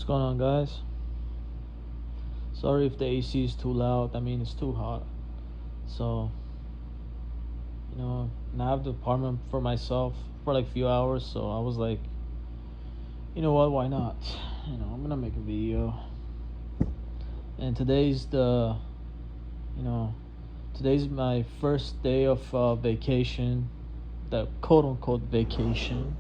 What's going on, guys? Sorry if the AC is too loud. I mean, it's too hot. So, and I have the apartment for myself for like a few hours. So I was like, you know what? Why not? I'm gonna make a video. And you know, today's my first day of vacation, the quote unquote vacation.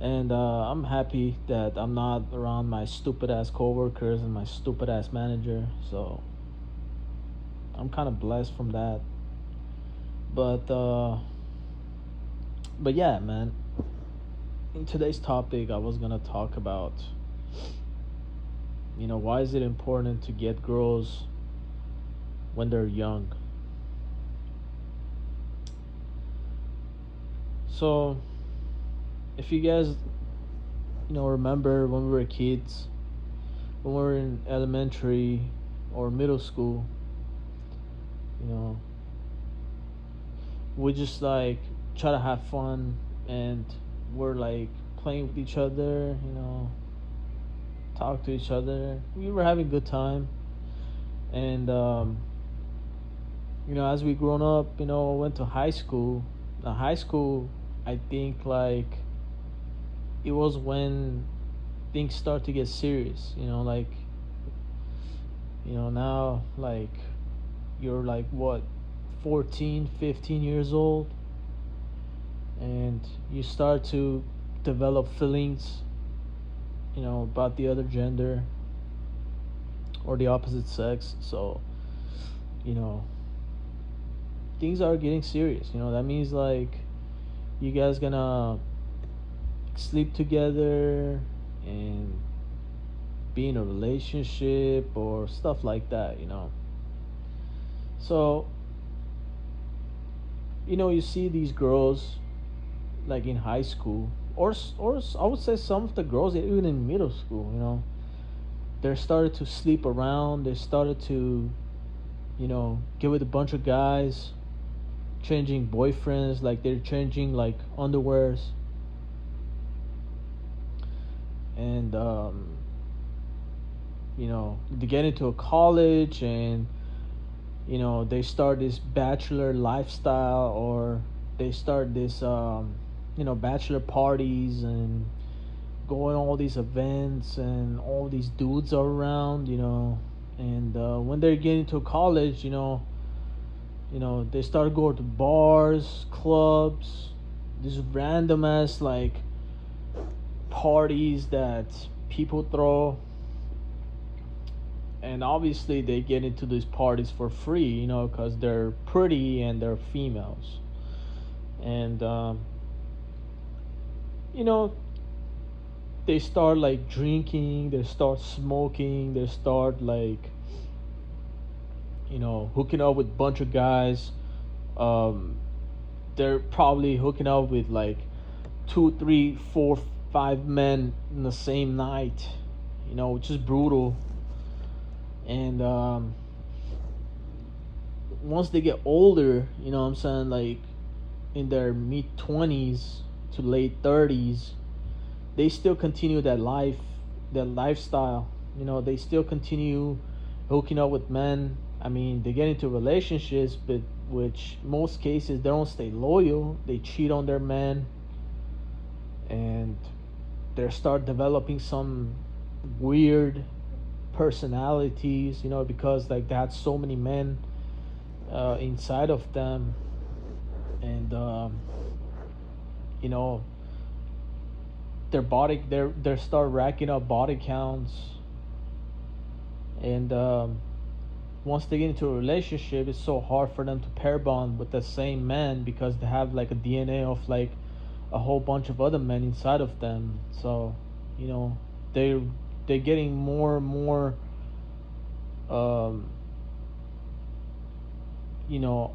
And I'm happy that I'm not around my stupid ass coworkers and my stupid ass manager. So I'm kind of blessed from that. But yeah, man. In today's topic, I was gonna talk about, why is it important to get girls when they're young? So, if you guys, remember when we were kids, when we were in elementary or middle school, you know, we just like try to have fun and we're like playing with each other, talk to each other. We were having a good time. And, as we grown up, went to high school. Now, high school, I think like it was when things start to get serious, now like you're like what, 14, 15 years old, and you start to develop feelings, about the other gender or the opposite sex. So, you know, things are getting serious. That means like you guys gonna sleep together and be in a relationship or stuff like that. So, you see these girls like in high school, or I would say some of the girls even in middle school. They started to sleep around. They started to, get with a bunch of guys, changing boyfriends, like they're changing like underwears, and they get into a college, and they start this bachelor lifestyle, or they start this bachelor parties and going all these events, and all these dudes are around, and when they're getting to college, they start going to bars, clubs, these random ass like parties that people throw. And obviously they get into these parties for free, because they're pretty and they're females. And you know they start like drinking, they start smoking, they start like hooking up with a bunch of guys. um they're probably hooking up with like two, three, four, five men in the same night, which is brutal. And once they get older, what I'm saying, like in their mid 20s to late 30s, they still continue that lifestyle. They still continue hooking up with men. I mean, they get into relationships, but which most cases they don't stay loyal. They cheat on their men, and they start developing some weird personalities, because like they had so many men inside of them. And you know they start racking up body counts. And once they get into a relationship, it's so hard for them to pair bond with the same man, because they have like a DNA of like a whole bunch of other men inside of them. So you know they they're getting more and more um you know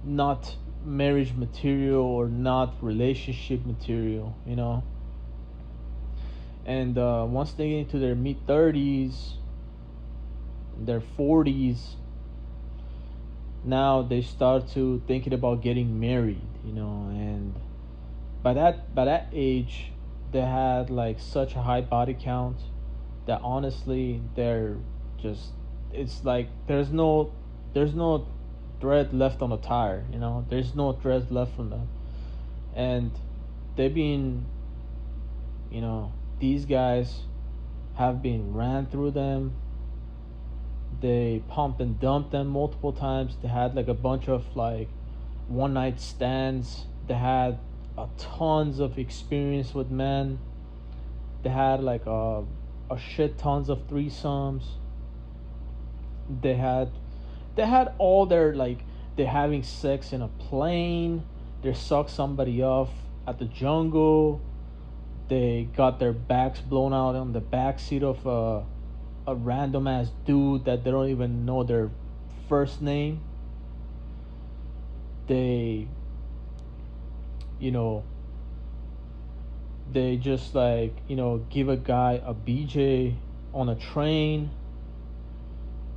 not marriage material, or not relationship material. And once they get into their mid 30s, their 40s, now they start to thinking about getting married. And by that age, they had like such a high body count that honestly they're just, it's like there's no thread left on the tire, you know, there's no thread left from them. And they've been, you know, these guys have been ran through them. They pumped and dumped them multiple times. They had like a bunch of like one night stands. They had a tons of experience with men. They had like a shit tons of threesomes. They had they had all their like, they're having sex in a plane. They suck somebody off at the jungle. They got their backs blown out on the back seat of a random ass dude that they don't even know their first name. They, you know, they just like, you know, give a guy a BJ on a train.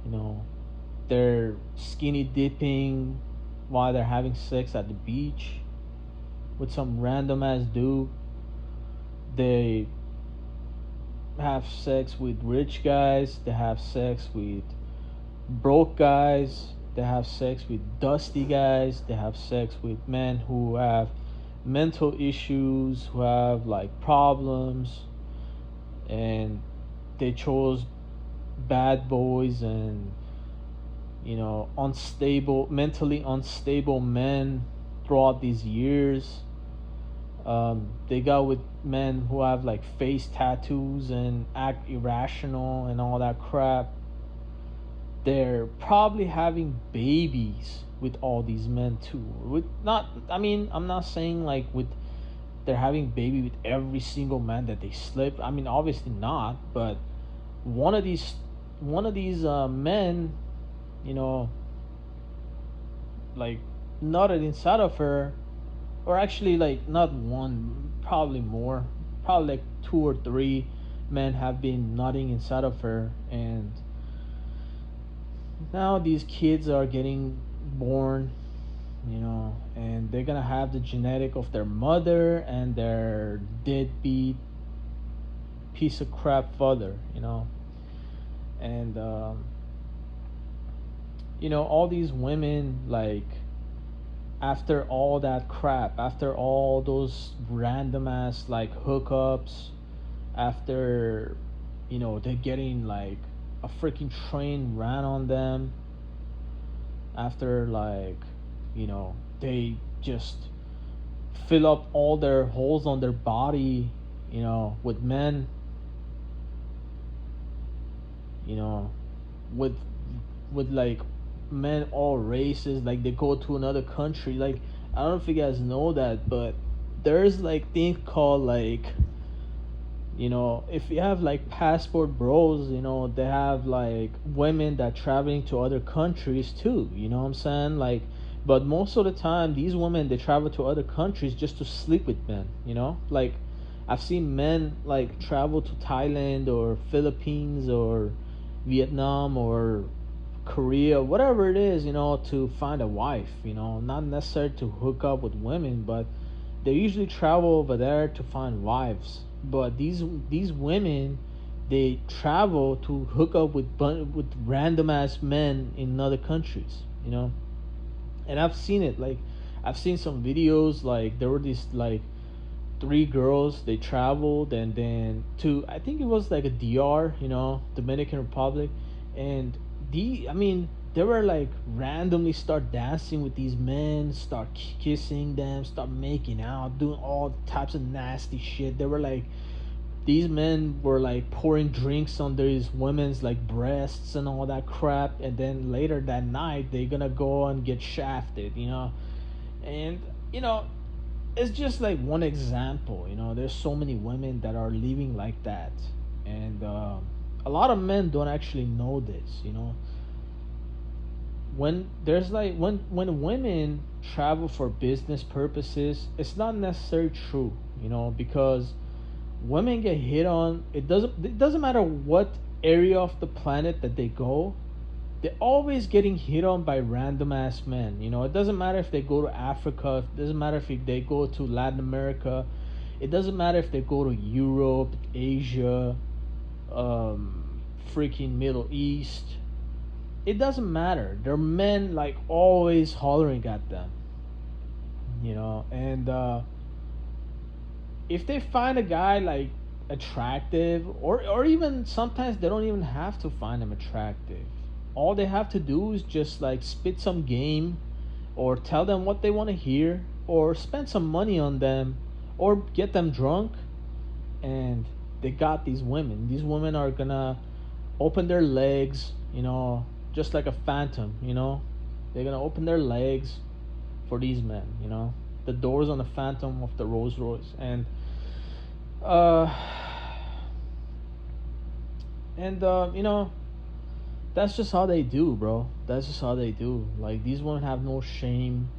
You know, they're skinny dipping while they're having sex at the beach with some random ass dude. They have sex with rich guys. They have sex with broke guys. They have sex with dusty guys. They have sex with men who have mental issues, who have like problems, and they chose bad boys and, you know, unstable, mentally unstable men throughout these years. They got with men who have like face tattoos and act irrational and all that crap. They're probably having babies with all these men too. With not, I mean, I'm not saying like with they're having baby with every single man that they sleep. I mean, obviously not, but one of these men, you know, like nutted inside of her, or actually like not one, probably more, probably like two or three men have been nutting inside of her, and now these kids are getting born, you know, and they're gonna have the genetic of their mother and their deadbeat piece of crap father, you know. And you know, all these women, like, after all that crap, after all those random ass like hookups, after, you know, they're getting like a freaking train ran on them, after like, you know, they just fill up all their holes on their body, you know, with men, you know, with like men all races, like they go to another country, like, I don't know if you guys know that, but there's like things called like, you know, if you have like passport bros, you know, they have like women that traveling to other countries too, you know what I'm saying, like, but most of the time these women, they travel to other countries just to sleep with men, you know, like I've seen men like travel to Thailand or Philippines or Vietnam or Korea, whatever it is, you know, to find a wife, you know, not necessarily to hook up with women, but they usually travel over there to find wives. But these women, they travel to hook up with with random ass men in other countries, you know. And I've seen it, like I've seen some videos, like there were these like three girls, they traveled and then to, I think it was like a DR, you know, Dominican Republic, and I mean, they were like randomly start dancing with these men, start kissing them, start making out, doing all types of nasty shit. They were like, these men were like pouring drinks on these women's like breasts and all that crap, and then later that night they're gonna go and get shafted, you know. And you know, it's just like one example, you know, there's so many women that are living like that. And a lot of men don't actually know this, you know. When there's like when women travel for business purposes, it's not necessarily true, you know, because women get hit on, it doesn't matter what area of the planet that they go, they're always getting hit on by random ass men, you know. It doesn't matter if they go to Africa, it doesn't matter if they go to Latin America, It doesn't matter if they go to Europe, Asia, freaking Middle East. It doesn't matter. They're men like always hollering at them, and if they find a guy like attractive, or even sometimes they don't even have to find him attractive. All they have to do is just like spit some game, or tell them what they want to hear, or spend some money on them, or get them drunk, and they got these women. These women are gonna open their legs, just like a phantom. They're gonna open their legs for these men. The doors on the phantom of the Rolls Royce, uh, and that's just how they do, bro. That's just how they do. Like, these women have no shame,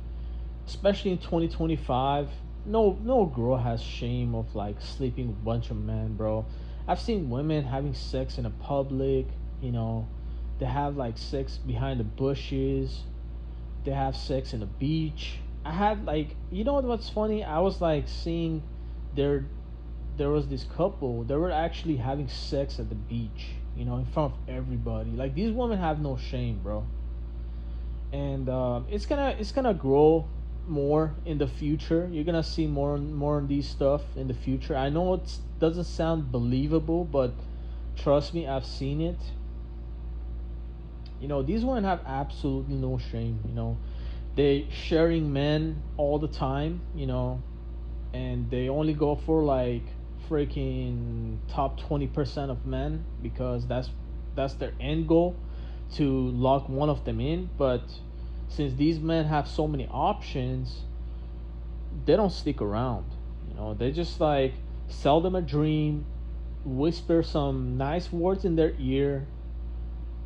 especially in 2025. No girl has shame of like sleeping with a bunch of men, bro. I've seen women having sex in a public. They have like sex behind the bushes. They have sex in the beach. I had like, what's funny? I was like seeing there there was this couple. They were actually having sex at the beach, in front of everybody. Like, these women have no shame, bro. And it's gonna grow more in the future. You're gonna see more and more of these stuff in the future. I know it doesn't sound believable, but trust me, I've seen it. These women have absolutely no shame. They sharing men all the time. And they only go for like freaking top 20% of men, because that's their end goal, to lock one of them in. But since these men have so many options, they don't stick around. They just like sell them a dream, whisper some nice words in their ear,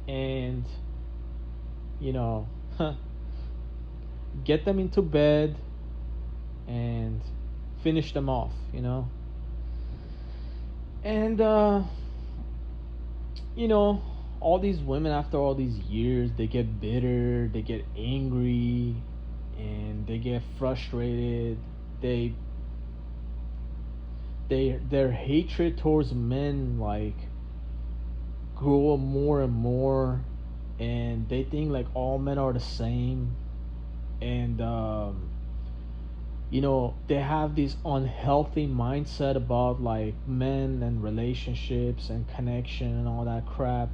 and you know get them into bed and finish them off. And you know all these women, after all these years, they get bitter, they get angry, and they get frustrated. they their hatred towards men like grow more and more, and they think like all men are the same. And they have this unhealthy mindset about like men and relationships and connection and all that crap,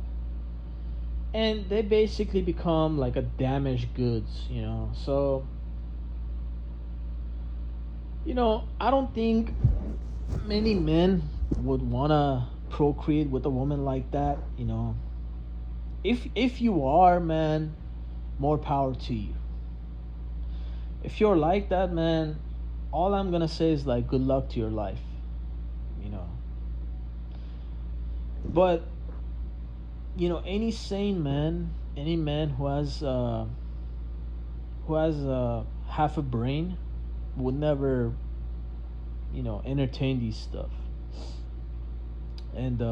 and they basically become like a damaged goods. So I don't think many men would want to procreate with a woman like that. If you are, man, more power to you. If you're like that, man, all I'm gonna say is like good luck to your life. you know but any sane man, any man who has half a brain, would never entertain these stuff. And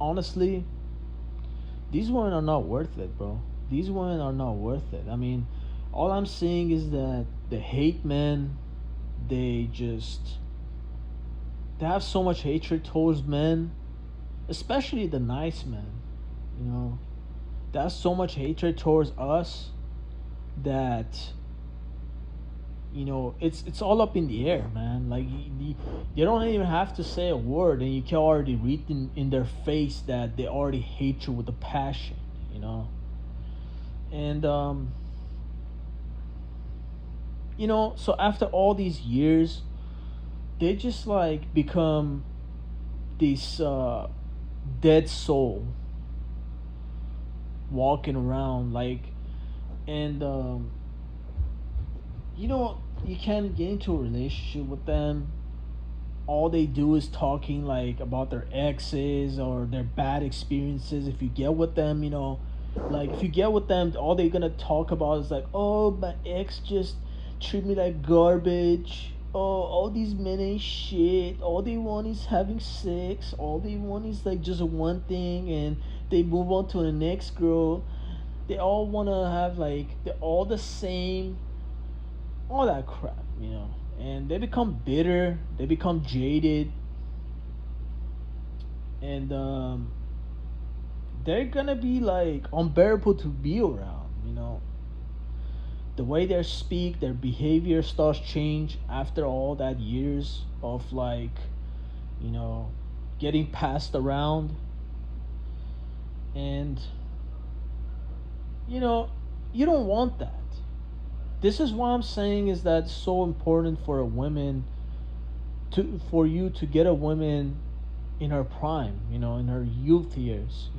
honestly, these women are not worth it, bro. These women are not worth it. I mean, all I'm saying is that they hate men. They just they have so much hatred towards men, especially the nice men. You know, they have so much hatred towards us that it's all up in the air, man. Like, you don't even have to say a word, and you can already read in their face that they already hate you with a passion. And so after all these years, they just like become this dead soul walking around like. And you can't get into a relationship with them. All they do is talking like about their exes or their bad experiences. If you get with them, like, if you get with them, all they're gonna talk about is like, oh, my ex just treat me like garbage. Oh, all these men ain't shit. All they want is having sex. All they want is like just one thing, and they move on to the next girl. They all wanna have like, they're all the same, all that crap. and they become bitter, they become jaded, and they're gonna be like unbearable to be around. The way they speak, their behavior starts change after all that years of like, you know, getting passed around. And you know, you don't want that. This is why I'm saying is that it's so important for a woman for you to get a woman in her prime, in her youth years,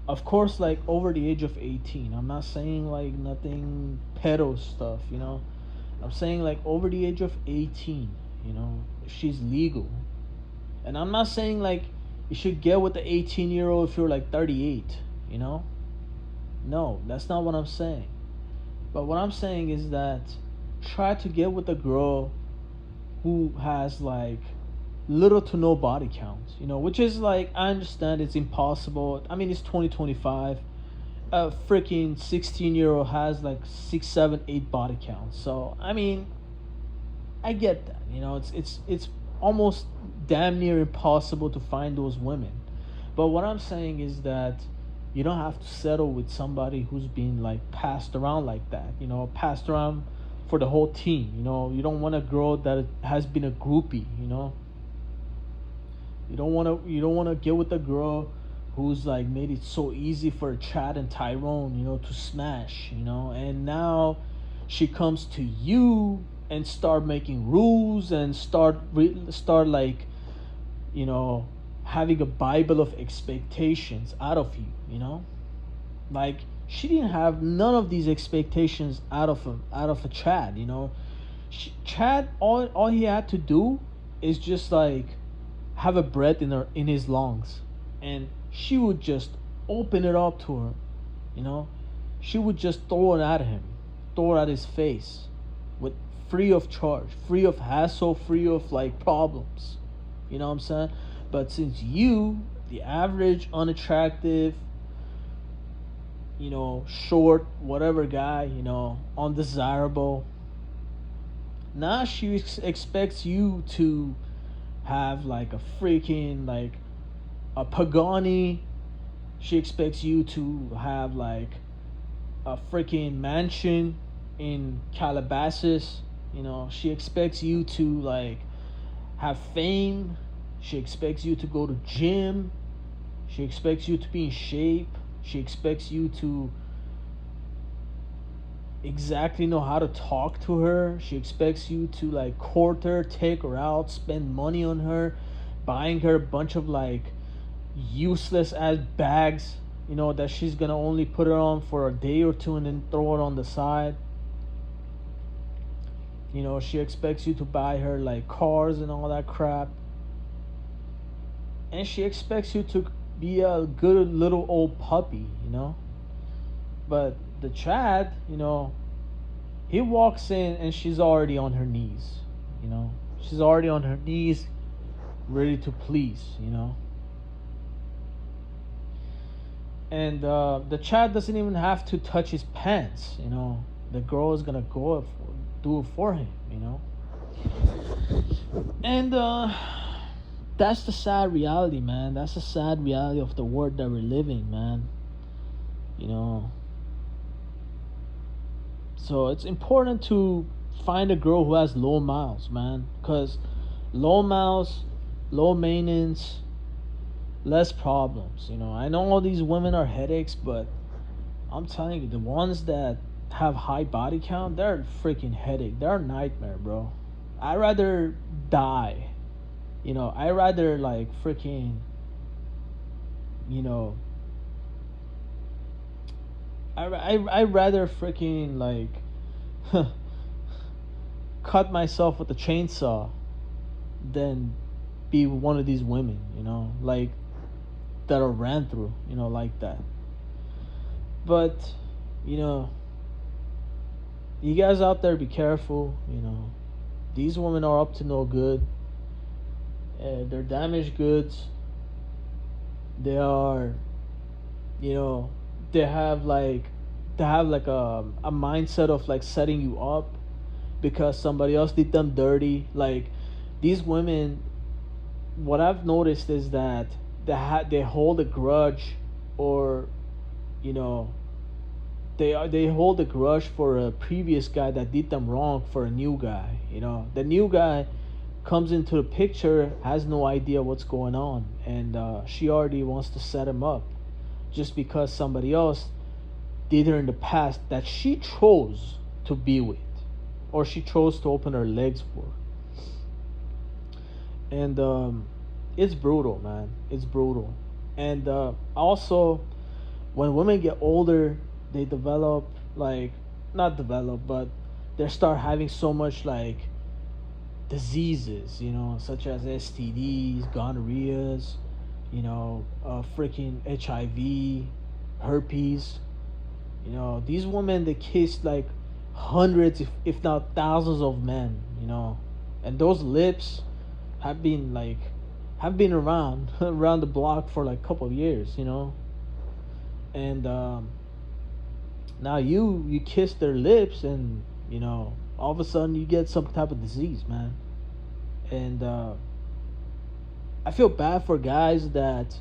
Of course, like over the age of 18. I'm not saying like nothing pedo stuff, I'm saying like over the age of 18, if she's legal. And I'm not saying like you should get with the 18-year-old if you're like 38, you know? No, that's not what I'm saying. But what I'm saying is that try to get with a girl who has like little to no body count, which is like, I understand it's impossible. I mean, it's 2025. A freaking 16-year-old has like 6, 7, 8 body counts. So I mean, I get that. It's almost damn near impossible to find those women. But what I'm saying is that you don't have to settle with somebody who's been like passed around like that. Passed around for the whole team. You don't want a girl that has been a groupie. You don't want to get with a girl who's like made it so easy for Chad and Tyrone, to smash, and now she comes to you and start making rules and start like, having a Bible of expectations out of you. Like she didn't have none of these expectations out of a Chad. Chad, all he had to do is just like have a breath in his lungs, and she would just open it up to her. She would just throw it at him, throw it at his face, with free of charge, free of hassle, free of like problems. You know what I'm saying? But since you, the average, unattractive, short, whatever guy, undesirable, now she expects you to have like a freaking like a Pagani. She expects you to have like a freaking mansion in Calabasas. She expects you to like have fame. She expects you to go to gym. She expects you to be in shape. She expects you to exactly know how to talk to her. She expects you to like court her, take her out, spend money on her, buying her a bunch of like useless ass bags, that she's gonna only put it on for a day or two and then throw it on the side. She expects you to buy her like cars and all that crap. And she expects you to be a good little old puppy. But the Chad, he walks in and she's already on her knees. She's already on her knees, ready to please. And the Chad doesn't even have to touch his pants. The girl is gonna do it for him. And that's the sad reality, man. That's the sad reality of the world that we're living, man. So it's important to find a girl who has low miles, man. Because low miles, low maintenance, less problems. I know all these women are headaches, but I'm telling you, the ones that have high body count, they're a freaking headache. They're a nightmare, bro. I'd rather die. I'd rather like freaking, I'd rather freaking like cut myself with a chainsaw than be one of these women, like that are ran through, like that. But, you guys out there, be careful. These women are up to no good. They're damaged goods. They are, they have like a mindset of like setting you up, because somebody else did them dirty. Like these women, what I've noticed is that they hold a grudge, or you know, they hold a grudge for a previous guy that did them wrong for a new guy. You know, the new guy comes into the picture, has no idea what's going on, and she already wants to set him up just because somebody else did her in the past that she chose to be with, or she chose to open her legs for. And it's brutal, man. It's brutal. And also, when women get older, they develop, like, not develop, but they start having so much like diseases, you know, such as STDs, gonorrheas, you know, freaking HIV, herpes. You know, these women, they kissed like hundreds, if not thousands of men, you know, and those lips have been like have been around around the block for like a couple of years, you know. And now you kiss their lips, and you know, all of a sudden you get some type of disease, man. And I feel bad for guys that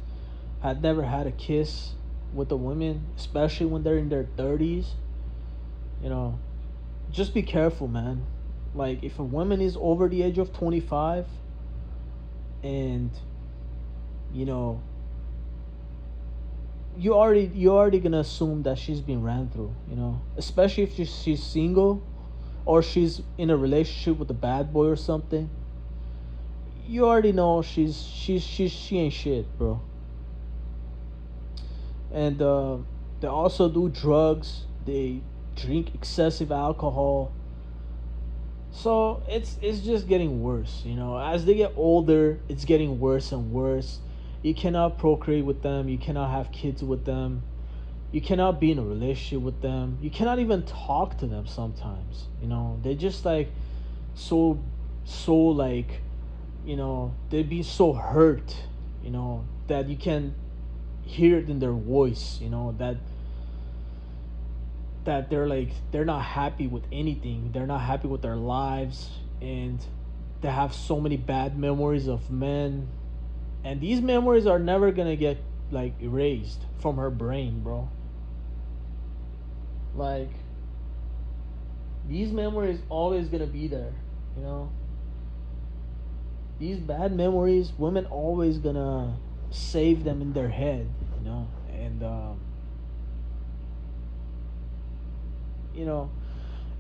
had never had a kiss with a woman, especially when they're in their 30s. You know, just be careful, man. Like, if a woman is over the age of 25, and you know, you already gonna assume that she's been ran through, you know, especially if she's single, or she's in a relationship with a bad boy or something. You already know she ain't shit, bro. And they also do drugs. They drink excessive alcohol. So it's just getting worse, you know. As they get older, it's getting worse and worse. You cannot procreate with them. You cannot have kids with them. You cannot be in a relationship with them. You cannot even talk to them sometimes. You know, they just like so like, you know, they be so hurt, you know, that you can hear it in their voice, you know, that they're like, they're not happy with anything. They're not happy with their lives, and they have so many bad memories of men, and these memories are never gonna get like erased from her brain, bro. Like, these memories always gonna be there, you know. These bad memories, women always gonna save them in their head, you know. And you know,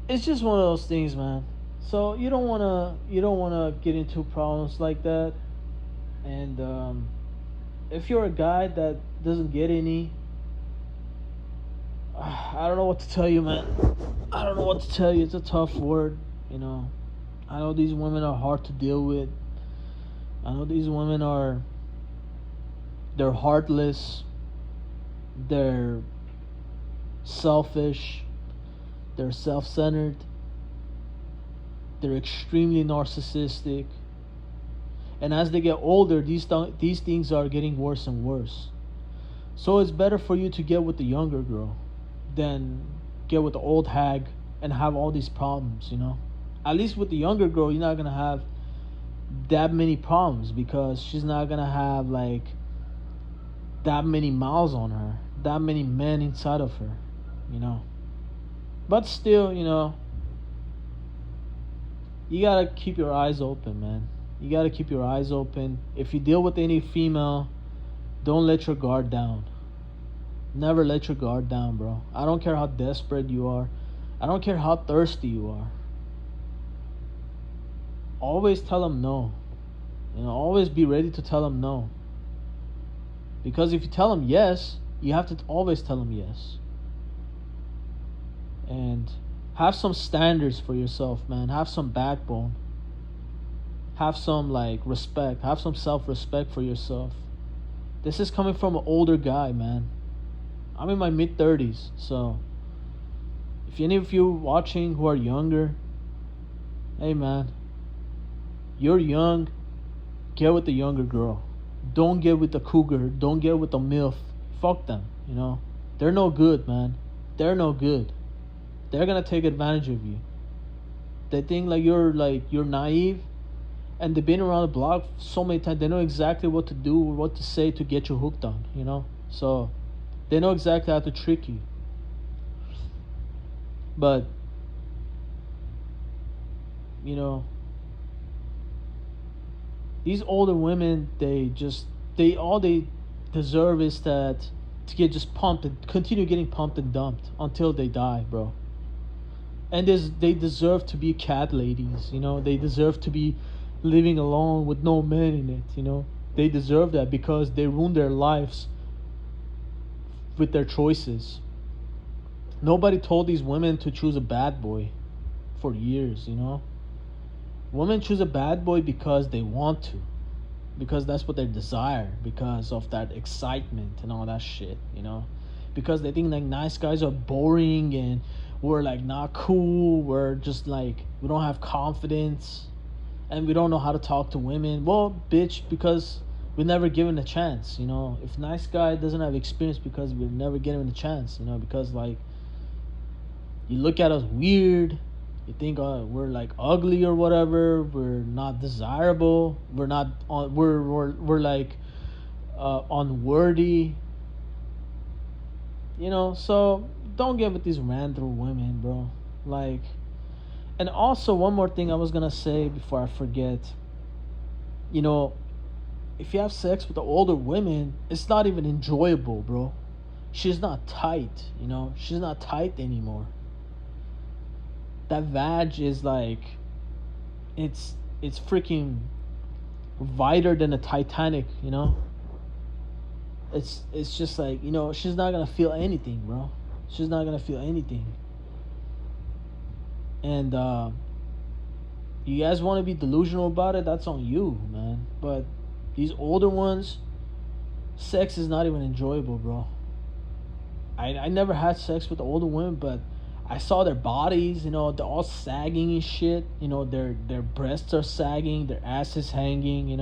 it's just one of those things, man. So you don't wanna get into problems like that. And if you're a guy that doesn't get any, I don't know what to tell you, man. I don't know what to tell you. It's a tough word, you know. I know these women are hard to deal with. I know these women they're heartless, they're selfish, they're self-centered, they're extremely narcissistic. And as they get older, these things are getting worse and worse. So it's better for you to get with the younger girl than get with the old hag and have all these problems, you know. At least with the younger girl, you're not gonna have that many problems because she's not gonna have like that many mouths on her, that many men inside of her, you know. But still, you know, you gotta keep your eyes open, man. You gotta keep your eyes open. If you deal with any female, don't let your guard down. Never let your guard down, bro. I don't care how desperate you are. I don't care how thirsty you are. Always tell them no. You know, always be ready to tell them no. Because if you tell them yes, you have to always tell them yes. And have some standards for yourself, man. Have some backbone. Have some like respect. Have some self-respect for yourself. This is coming from an older guy, man. I'm in my mid-30s, so if any of you watching who are younger, hey man, you're young, get with the younger girl. Don't get with the cougar. Don't get with the MILF. Fuck them, you know. They're no good, man. They're no good. They're gonna take advantage of you. They think like you're naive, and they've been around the block so many times. They know exactly what to do, what to say to get you hooked on. So they know exactly how to trick you. But you know, these older women, they deserve is that to get just pumped and continue getting pumped and dumped until they die, bro. And they deserve to be cat ladies. They deserve to be living alone with no man in it. They deserve that because they ruin their lives with their choices. Nobody told these women to choose a bad boy for years. Women choose a bad boy because they want to, because that's what they desire, because of that excitement and all that shit. Because they think like nice guys are boring and we're like not cool, we're just like we don't have confidence and we don't know how to talk to women. Well, bitch, because we're never given a chance. If nice guy doesn't have experience, because we're never given a chance. Because like you look at us weird, you think we're like ugly or whatever, we're not desirable, we're not on we're like unworthy. So don't get with these random women, bro. Like, and also one more thing I was gonna say before I forget. If you have sex with the older women, it's not even enjoyable, bro. She's not tight. She's not tight anymore. That vag is like, it's freaking wider than a Titanic. It's just like, she's not gonna feel anything, bro. She's not gonna feel anything. And you guys want to be delusional about it, that's on you, man. But these older ones, sex is not even enjoyable, bro. I never had sex with the older women, but I saw their bodies, they're all sagging and shit. Their breasts are sagging, their ass is hanging,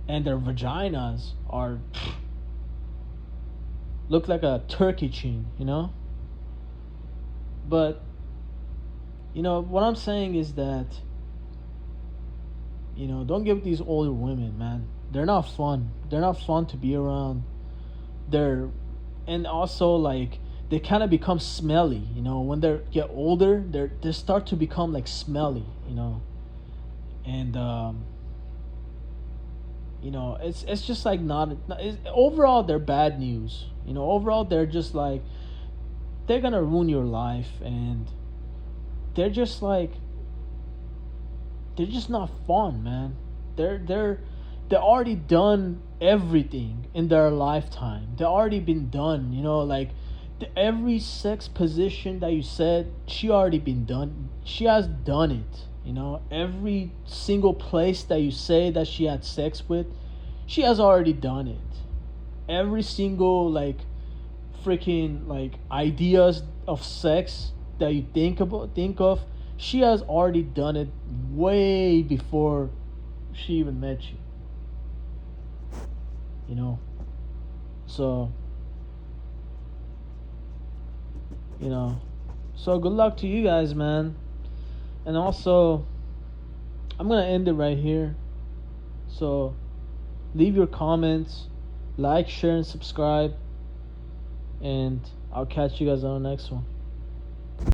and their vaginas are look like a turkey chin. But what I'm saying is that don't get with these older women, man. They're not fun. They're not fun to be around. And also like they kind of become smelly. When they get older, they start to become like smelly. And it's just like overall they're bad news. Overall they're just like they're gonna ruin your life, and they're just not fun, man. They already done everything in their lifetime. They already been done. Like every sex position that you said, she already been done. She has done it. Every single place that you say that she had sex with, she has already done it. Every single like freaking like ideas of sex that you think of, she has already done it way before she even met you. So so good luck to you guys, man. And also I'm gonna end it right here. So leave your comments, like, share, and subscribe, and I'll catch you guys on the next one.